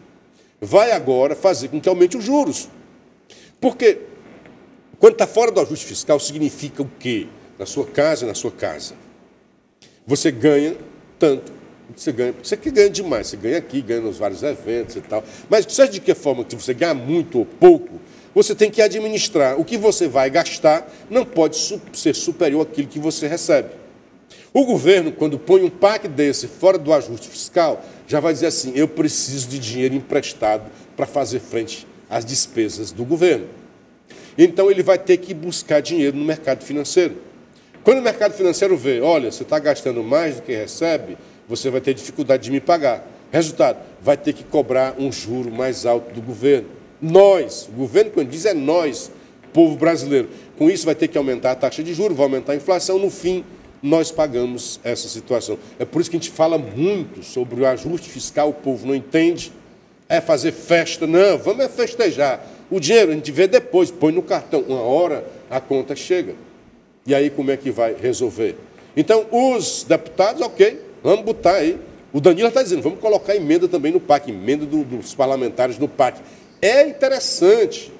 vai agora fazer com que aumente os juros. Porque quando está fora do ajuste fiscal, significa o quê? Na sua casa, você ganha tanto. Você que ganha demais, você ganha aqui, ganha nos vários eventos e tal. Mas seja de que forma que você ganha muito ou pouco, você tem que administrar. O que você vai gastar não pode ser superior àquilo que você recebe. O governo, quando põe um PAC desse fora do ajuste fiscal, já vai dizer assim, eu preciso de dinheiro emprestado para fazer frente às despesas do governo. Então ele vai ter que buscar dinheiro no mercado financeiro. Quando o mercado financeiro vê, olha, você está gastando mais do que recebe, você vai ter dificuldade de me pagar. Resultado, vai ter que cobrar um juro mais alto do governo. Nós, o governo, quando diz é nós, povo brasileiro. Com isso, vai ter que aumentar a taxa de juros, vai aumentar a inflação. No fim, nós pagamos essa situação. É por isso que a gente fala muito sobre o ajuste fiscal, o povo não entende. É fazer festa, não, vamos festejar. O dinheiro a gente vê depois, põe no cartão. Uma hora a conta chega. E aí como é que vai resolver? Então, os deputados, ok. Vamos botar aí. O Danilo está dizendo, vamos colocar emenda também no PAC, emenda dos parlamentares no PAC. É interessante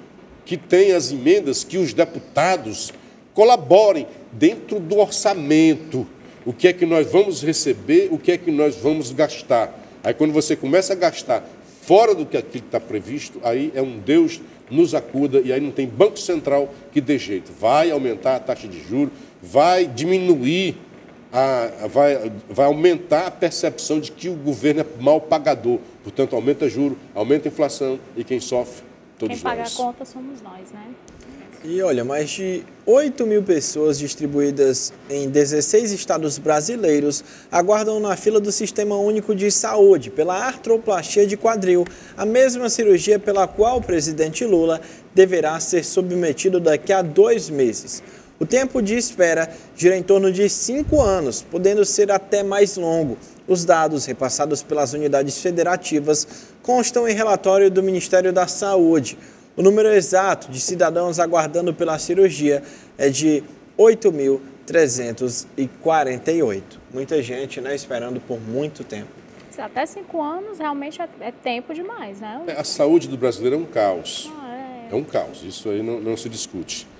que tenha as emendas que os deputados colaborem dentro do orçamento. O que é que nós vamos receber, o que é que nós vamos gastar. Aí quando você começa a gastar fora do que aquilo está previsto, aí é um Deus nos acuda e aí não tem Banco Central que dê jeito. Vai aumentar a taxa de juros, vai diminuir vai aumentar a percepção de que o governo é mal pagador. Portanto, aumenta juro, aumenta a inflação e quem sofre, todos nós. Quem paga a conta somos nós, né? E olha, mais de 8 mil pessoas distribuídas em 16 estados brasileiros aguardam na fila do Sistema Único de Saúde pela artroplastia de quadril, a mesma cirurgia pela qual o presidente Lula deverá ser submetido daqui a 2 meses. O tempo de espera gira em torno de 5 anos, podendo ser até mais longo. Os dados repassados pelas unidades federativas constam em relatório do Ministério da Saúde. O número exato de cidadãos aguardando pela cirurgia é de 8.348. Muita gente, né, esperando por muito tempo. Até 5 anos realmente é tempo demais, né? A saúde do brasileiro é um caos. É um caos, isso aí não se discute.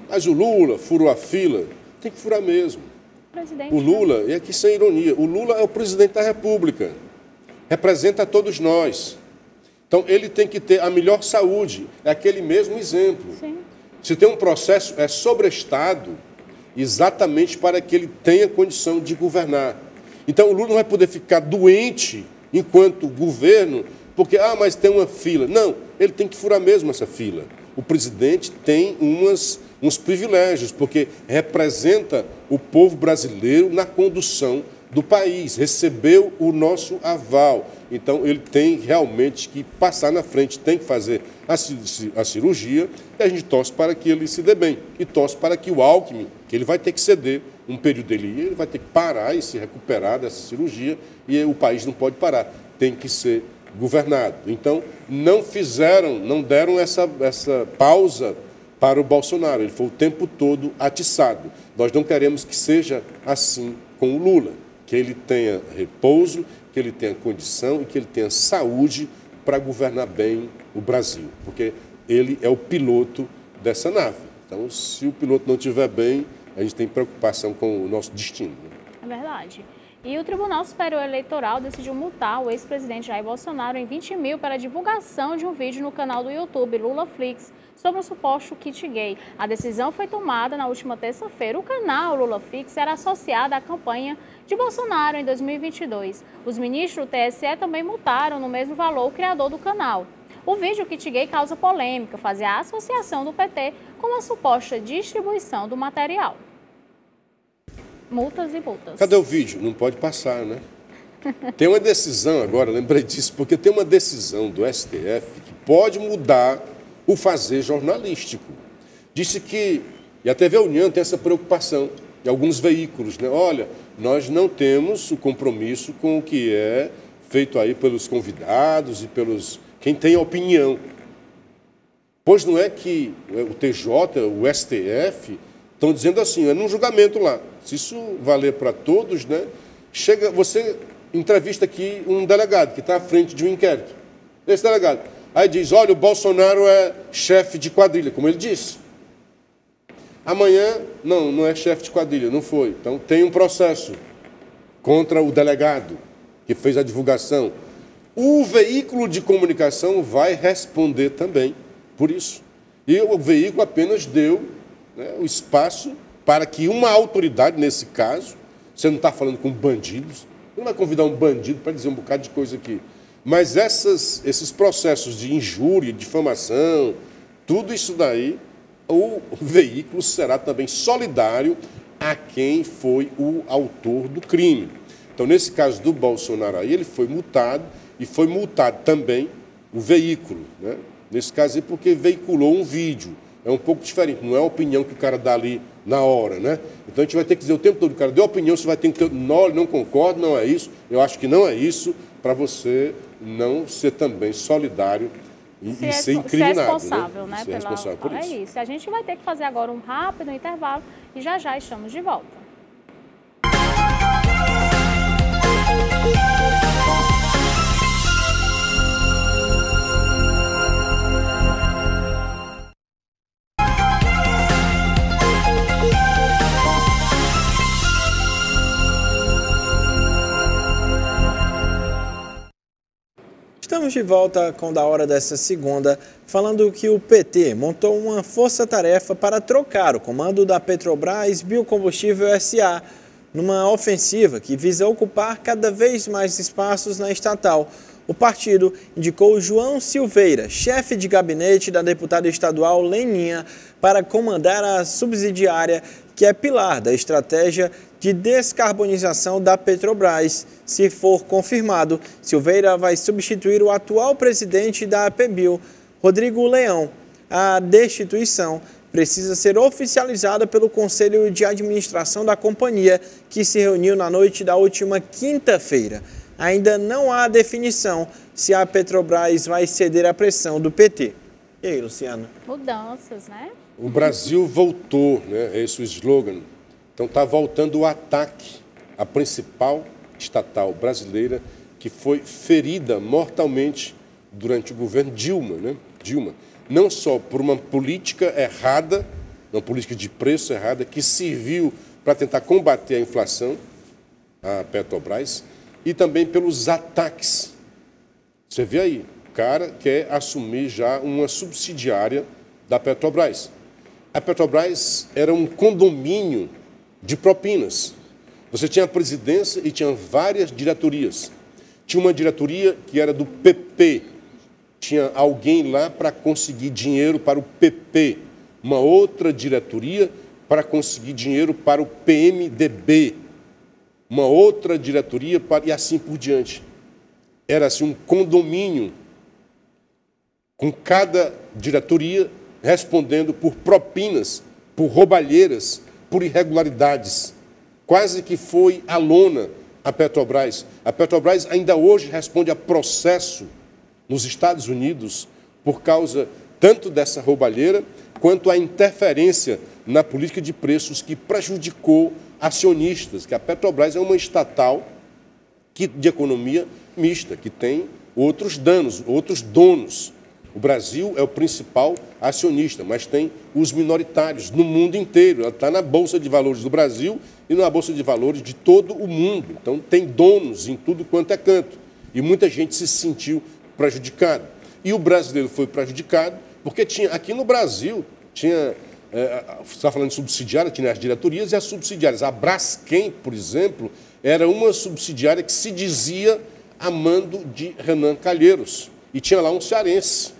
Mas o Lula furou a fila, tem que furar mesmo. O Lula, e aqui sem ironia, o Lula é o presidente da República, representa todos nós. Então ele tem que ter a melhor saúde, é aquele mesmo exemplo. Sim. Se tem um processo, é sobrestado, exatamente para que ele tenha condição de governar. Então o Lula não vai poder ficar doente enquanto governo, porque, mas tem uma fila. Não, ele tem que furar mesmo essa fila. O presidente tem uns privilégios, porque representa o povo brasileiro na condução do país, recebeu o nosso aval. Então, ele tem realmente que passar na frente, tem que fazer a cirurgia, e a gente torce para que ele se dê bem. E torce para que o Alckmin, que ele vai ter que ceder um período dele, ele vai ter que parar e se recuperar dessa cirurgia, e o país não pode parar, tem que ser governado. Então, não deram essa pausa para o Bolsonaro. Ele foi o tempo todo atiçado. Nós não queremos que seja assim com o Lula, que ele tenha repouso, que ele tenha condição e que ele tenha saúde para governar bem o Brasil, porque ele é o piloto dessa nave. Então, se o piloto não estiver bem, a gente tem preocupação com o nosso destino. É verdade. E o Tribunal Superior Eleitoral decidiu multar o ex-presidente Jair Bolsonaro em 20 mil pela divulgação de um vídeo no canal do YouTube LulaFlix sobre um suposto kit gay. A decisão foi tomada na última terça-feira. O canal LulaFlix era associado à campanha de Bolsonaro em 2022. Os ministros do TSE também multaram no mesmo valor o criador do canal. O vídeo kit gay causa polêmica, fazia a associação do PT com a suposta distribuição do material. Multas e multas. Cadê o vídeo? Não pode passar, né? Tem uma decisão agora, lembrei disso, porque tem uma decisão do STF que pode mudar o fazer jornalístico. Disse que, e a TV União tem essa preocupação, em alguns veículos, né? Olha, nós não temos o compromisso com o que é feito aí pelos convidados e pelos quem tem opinião. Pois não é que o TJ, o STF, estão dizendo assim, é num julgamento lá. Se isso valer para todos, né? Você entrevista aqui um delegado que está à frente de um inquérito. Esse delegado. Aí diz, olha, o Bolsonaro é chefe de quadrilha, como ele disse. Amanhã, não é chefe de quadrilha, não foi. Então tem um processo contra o delegado que fez a divulgação. O veículo de comunicação vai responder também por isso. E o veículo apenas deu, né, o espaço para que uma autoridade, nesse caso, você não está falando com bandidos, você não vai convidar um bandido para dizer um bocado de coisa aqui, mas esses processos de injúria, difamação, tudo isso daí, o veículo será também solidário a quem foi o autor do crime. Então, nesse caso do Bolsonaro aí, ele foi multado e foi multado também o veículo, né? Nesse caso aí, porque veiculou um vídeo. É um pouco diferente, não é a opinião que o cara dá ali na hora, né? Então a gente vai ter que dizer o tempo todo, o cara deu opinião, você vai ter que ter, não concordo, não é isso, eu acho que não é isso, para você não ser também solidário e ser incriminado. Ser responsável, né? Ser responsável por isso. É isso. A gente vai ter que fazer agora um rápido intervalo e já estamos de volta. Estamos de volta com Da Hora dessa segunda, falando que o PT montou uma força-tarefa para trocar o comando da Petrobras Biocombustível S.A. numa ofensiva que visa ocupar cada vez mais espaços na estatal. O partido indicou João Silveira, chefe de gabinete da deputada estadual Leninha, para comandar a subsidiária que é pilar da estratégia de descarbonização da Petrobras. Se for confirmado, Silveira vai substituir o atual presidente da APBio, Rodrigo Leão. A destituição precisa ser oficializada pelo Conselho de Administração da companhia, que se reuniu na noite da última quinta-feira. Ainda não há definição se a Petrobras vai ceder à pressão do PT. E aí, Luciana? Mudanças, né? O Brasil voltou, né? Esse é o slogan. Então está voltando o ataque à principal estatal brasileira que foi ferida mortalmente durante o governo Dilma, né? Dilma. Não só por uma política errada, uma política de preço errada, que serviu para tentar combater a inflação, a Petrobras, e também pelos ataques. Você vê aí, o cara quer assumir já uma subsidiária da Petrobras. A Petrobras era um condomínio de propinas. Você tinha a presidência e tinha várias diretorias. Tinha uma diretoria que era do PP. Tinha alguém lá para conseguir dinheiro para o PP. Uma outra diretoria para conseguir dinheiro para o PMDB. Uma outra diretoria para... e assim por diante. era assim, um condomínio, com cada diretoria respondendo por propinas, por roubalheiras, por irregularidades. Quase que foi à lona a Petrobras. A Petrobras ainda hoje responde a processo nos Estados Unidos por causa tanto dessa roubalheira quanto a interferência na política de preços que prejudicou acionistas, que a Petrobras é uma estatal de economia mista, que tem outros donos. O Brasil é o principal acionista, mas tem os minoritários no mundo inteiro. Ela está na Bolsa de Valores do Brasil e na Bolsa de Valores de todo o mundo. Então, tem donos em tudo quanto é canto. E muita gente se sentiu prejudicada. E o brasileiro foi prejudicado porque tinha, aqui no Brasil, você está falando de subsidiária, tinha as diretorias e as subsidiárias. A Braskem, por exemplo, era uma subsidiária que se dizia a mando de Renan Calheiros. E tinha lá um cearense,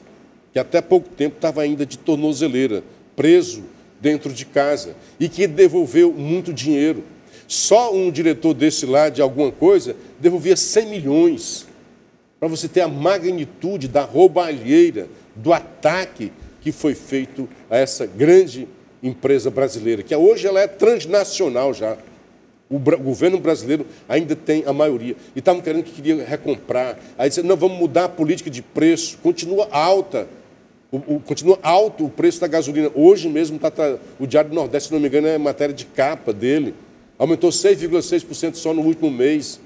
que até pouco tempo estava ainda de tornozeleira, preso dentro de casa, e que devolveu muito dinheiro. Só um diretor desse lá, de alguma coisa, devolvia 100 milhões. Para você ter a magnitude da roubalheira, do ataque que foi feito a essa grande empresa brasileira, que hoje ela é transnacional já. O governo brasileiro ainda tem a maioria. E estavam querendo que queria recomprar. Aí disseram, não, vamos mudar a política de preço. Continua alta. Continua alto o preço da gasolina. Hoje mesmo o Diário do Nordeste, se não me engano, é matéria de capa dele. Aumentou 6,6% só no último mês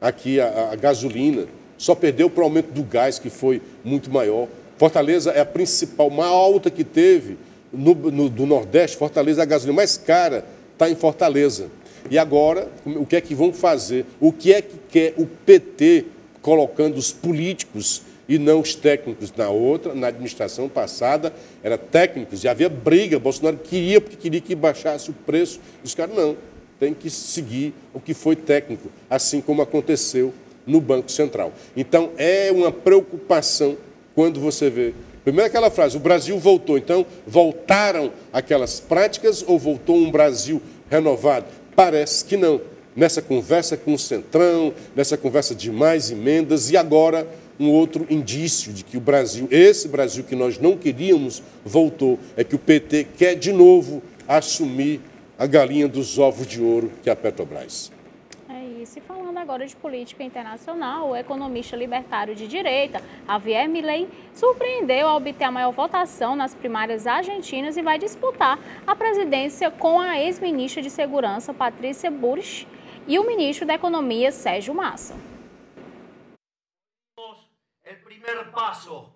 aqui a gasolina. Só perdeu para o aumento do gás, que foi muito maior. Fortaleza é a principal, mais alta que teve do Nordeste. Fortaleza, a gasolina mais cara está em Fortaleza. E agora, o que é que vão fazer? O que é que quer o PT colocando os políticos e não os técnicos? Na administração passada, era técnicos e havia briga. Bolsonaro queria, porque queria que baixasse o preço. E os caras, não, tem que seguir o que foi técnico, assim como aconteceu no Banco Central. Então, é uma preocupação quando você vê... Primeiro aquela frase, o Brasil voltou. Então, voltaram aquelas práticas ou voltou um Brasil renovado? Parece que não. Nessa conversa com o Centrão, nessa conversa de mais emendas, e agora um outro indício de que o Brasil, esse Brasil que nós não queríamos, voltou. É que o PT quer de novo assumir a galinha dos ovos de ouro, que é a Petrobras. E falando agora de política internacional, o economista libertário de direita, Javier Milei, surpreendeu ao obter a maior votação nas primárias argentinas e vai disputar a presidência com a ex-ministra de Segurança, Patrícia Bullrich, e o ministro da Economia, Sérgio Massa. O primeiro passo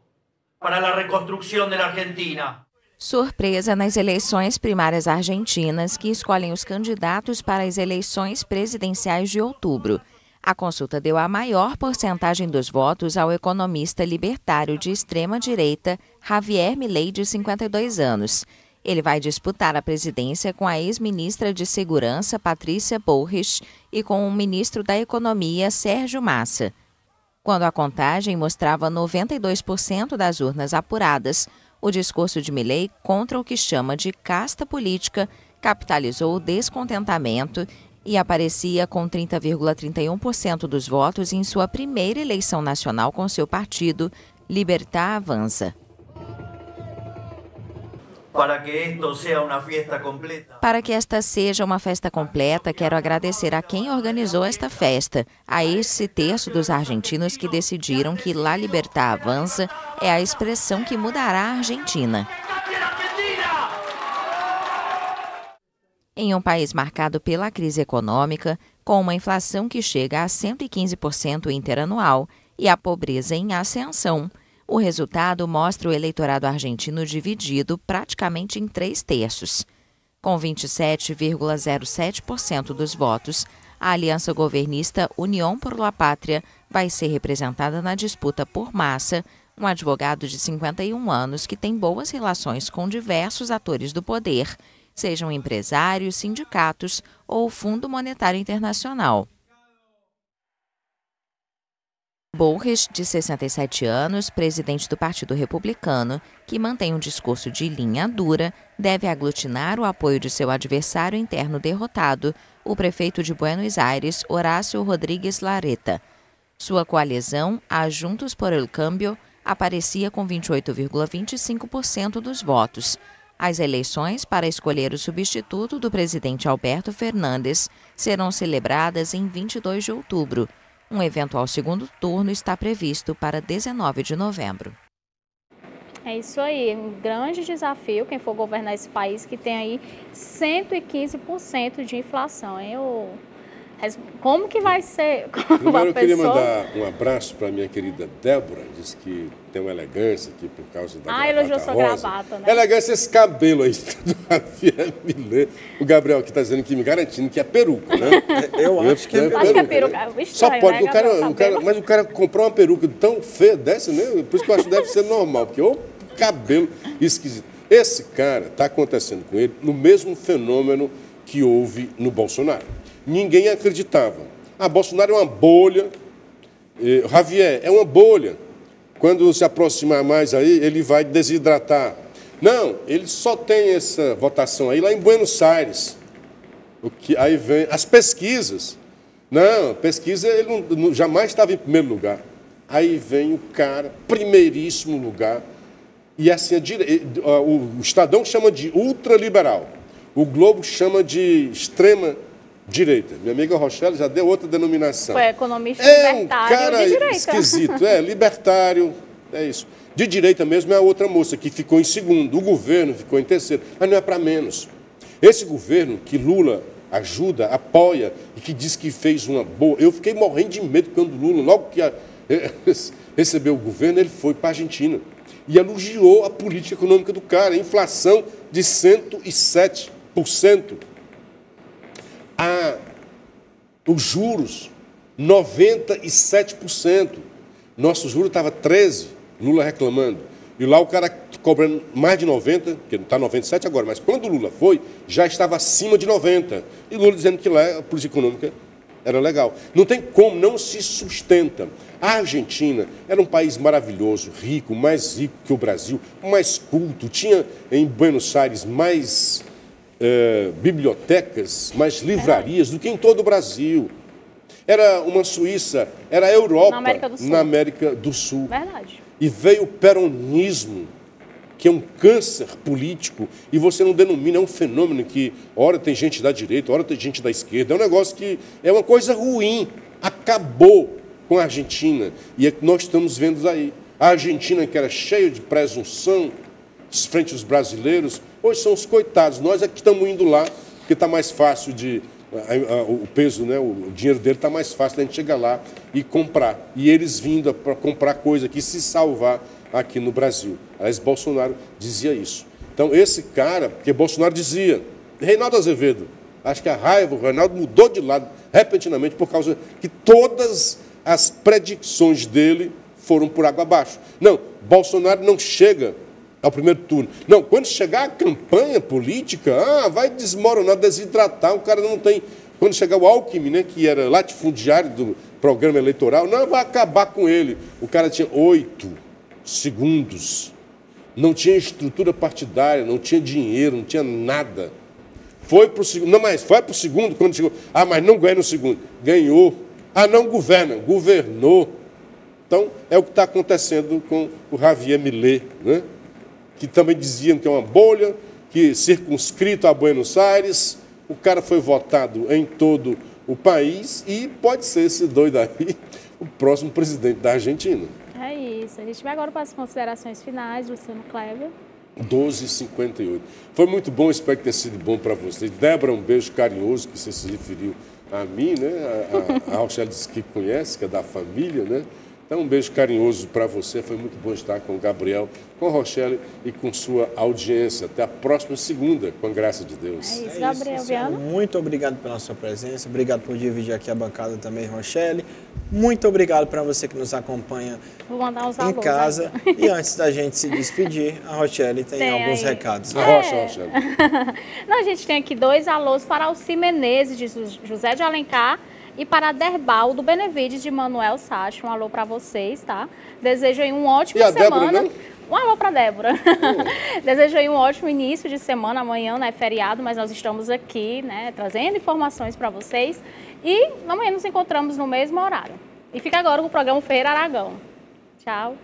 para a reconstrução da Argentina. Surpresa nas eleições primárias argentinas que escolhem os candidatos para as eleições presidenciais de outubro. A consulta deu a maior porcentagem dos votos ao economista libertário de extrema-direita Javier Milei, de 52 anos. Ele vai disputar a presidência com a ex-ministra de Segurança, Patrícia Bullrich, e com o ministro da Economia, Sérgio Massa. Quando a contagem mostrava 92% das urnas apuradas, o discurso de Milei contra o que chama de casta política capitalizou o descontentamento e aparecia com 30,31% dos votos em sua primeira eleição nacional com seu partido, Libertad Avança. Para que esta seja uma festa completa, quero agradecer a quem organizou esta festa, a esse terço dos argentinos que decidiram que La Libertad Avanza é a expressão que mudará a Argentina. Em um país marcado pela crise econômica, com uma inflação que chega a 115% interanual e a pobreza em ascensão, o resultado mostra o eleitorado argentino dividido praticamente em 3 terços. Com 27,07% dos votos, a aliança governista União por la Pátria vai ser representada na disputa por Massa, um advogado de 51 anos que tem boas relações com diversos atores do poder, sejam empresários, sindicatos ou o Fundo Monetário Internacional. Bullrich, de 67 anos, presidente do Partido Republicano, que mantém um discurso de linha dura, deve aglutinar o apoio de seu adversário interno derrotado, o prefeito de Buenos Aires, Horácio Rodrigues Larreta. Sua coalizão, a Juntos por el Cambio, aparecia com 28,25% dos votos. As eleições para escolher o substituto do presidente Alberto Fernandes serão celebradas em 22 de outubro. Um eventual segundo turno está previsto para 19 de novembro. É isso aí, um grande desafio quem for governar esse país que tem aí 115% de inflação, hein? Como que vai ser? Primeiro eu queria mandar um abraço para a minha querida Débora, diz que tem uma elegância aqui por causa da gravata elogiou sua rosa. gravata, né? Elegância esse cabelo aí do Javier Milei. O Gabriel aqui está dizendo que me garantindo que é peruca, né? Eu acho que é peruca. Acho que é peruca. Né? Estranho, Só pode, né, mas o cara comprou uma peruca tão feia dessa, né? Por isso que eu acho que deve ser normal, porque o cabelo esquisito. Esse cara está acontecendo com ele no mesmo fenômeno que houve no Bolsonaro. Ninguém acreditava. Bolsonaro é uma bolha. Javier é uma bolha. Quando se aproximar mais aí, ele vai desidratar. Não, ele só tem essa votação aí lá em Buenos Aires. Aí vem as pesquisas. Não, pesquisa ele jamais estava em primeiro lugar. Aí vem o cara, primeiríssimo lugar. E assim, o Estadão chama de ultraliberal. O Globo chama de extrema direita. Minha amiga Rochelle já deu outra denominação. Foi economista libertário um cara de direita. Esquisito. Libertário, é isso. De direita mesmo é a outra moça, que ficou em segundo. O governo ficou em terceiro. Mas não é para menos. Esse governo que Lula ajuda, apoia e que diz que fez uma boa... Eu fiquei morrendo de medo quando Lula, logo que recebeu o governo, ele foi para a Argentina. E elogiou a política econômica do cara. A inflação de 107%. Os juros, 97%. Nosso juro estava 13%, Lula reclamando. E lá o cara cobrando mais de 90%, porque não está 97% agora, mas quando o Lula foi, já estava acima de 90%. E Lula dizendo que lá a política econômica era legal. Não tem como, não se sustenta. A Argentina era um país maravilhoso, rico, mais rico que o Brasil, mais culto. Tinha em Buenos Aires mais bibliotecas, mais livrarias do que em todo o Brasil. Era uma Suíça, era a Europa na América do Sul. Verdade. E veio o peronismo, que é um câncer político, e você não denomina, é um fenômeno que, ora tem gente da direita, ora tem gente da esquerda, é um negócio que é uma coisa ruim, acabou com a Argentina, e é que nós estamos vendo aí. A Argentina, que era cheia de presunção frente aos brasileiros, hoje são os coitados, nós é que estamos indo lá, porque está mais fácil o peso, né, o dinheiro dele está mais fácil da gente chegar lá e comprar. E eles vindo para comprar coisa aqui, se salvar aqui no Brasil. Aliás, Bolsonaro dizia isso. Então, esse cara, porque Bolsonaro dizia, Reinaldo Azevedo, acho que a raiva, o Reinaldo mudou de lado repentinamente por causa que todas as predições dele foram por água abaixo. Não, Bolsonaro não chega ao primeiro turno. Não, quando chegar a campanha política, vai desmoronar, desidratar, o cara não tem... Quando chegar o Alckmin, né, que era latifundiário do programa eleitoral, não, vai acabar com ele. O cara tinha 8 segundos, não tinha estrutura partidária, não tinha dinheiro, não tinha nada. Foi para o segundo, não, mas foi para o segundo quando chegou. Mas não ganhou no segundo. Ganhou. Não governa, governou. Então, é o que está acontecendo com o Javier Milei, né? Que também diziam que é uma bolha, que circunscrito a Buenos Aires, o cara foi votado em todo o país e pode ser esse doido aí o próximo presidente da Argentina. É isso. A gente vai agora para as considerações finais, Luciano Kleber. 12h58. Foi muito bom, espero que tenha sido bom para vocês. Débora, um beijo carinhoso, que você se referiu a mim, né? A Rochelle disse que conhece, que é da família, né? Então, um beijo carinhoso para você. Foi muito bom estar com o Gabriel, com a Rochelle e com sua audiência. Até a próxima segunda, com a graça de Deus. É isso, Gabriel Viana. Muito obrigado pela sua presença. Obrigado por dividir aqui a bancada também, Rochelle. Muito obrigado para você que nos acompanha em casa. E antes da gente se despedir, a Rochelle tem alguns recados. Rochelle. Não, a gente tem aqui 2 alôs para Alci Menezes, de José de Alencar, e para Derbal, do Benevides, de Manuel Sacha. Um alô para vocês, tá? Desejo aí uma ótima semana. Débora, um alô para Débora. Desejo aí um ótimo início de semana. Amanhã, né, é feriado, mas nós estamos aqui, né, trazendo informações para vocês. E amanhã nos encontramos no mesmo horário. E fica agora com o programa Ferreira Aragão. Tchau.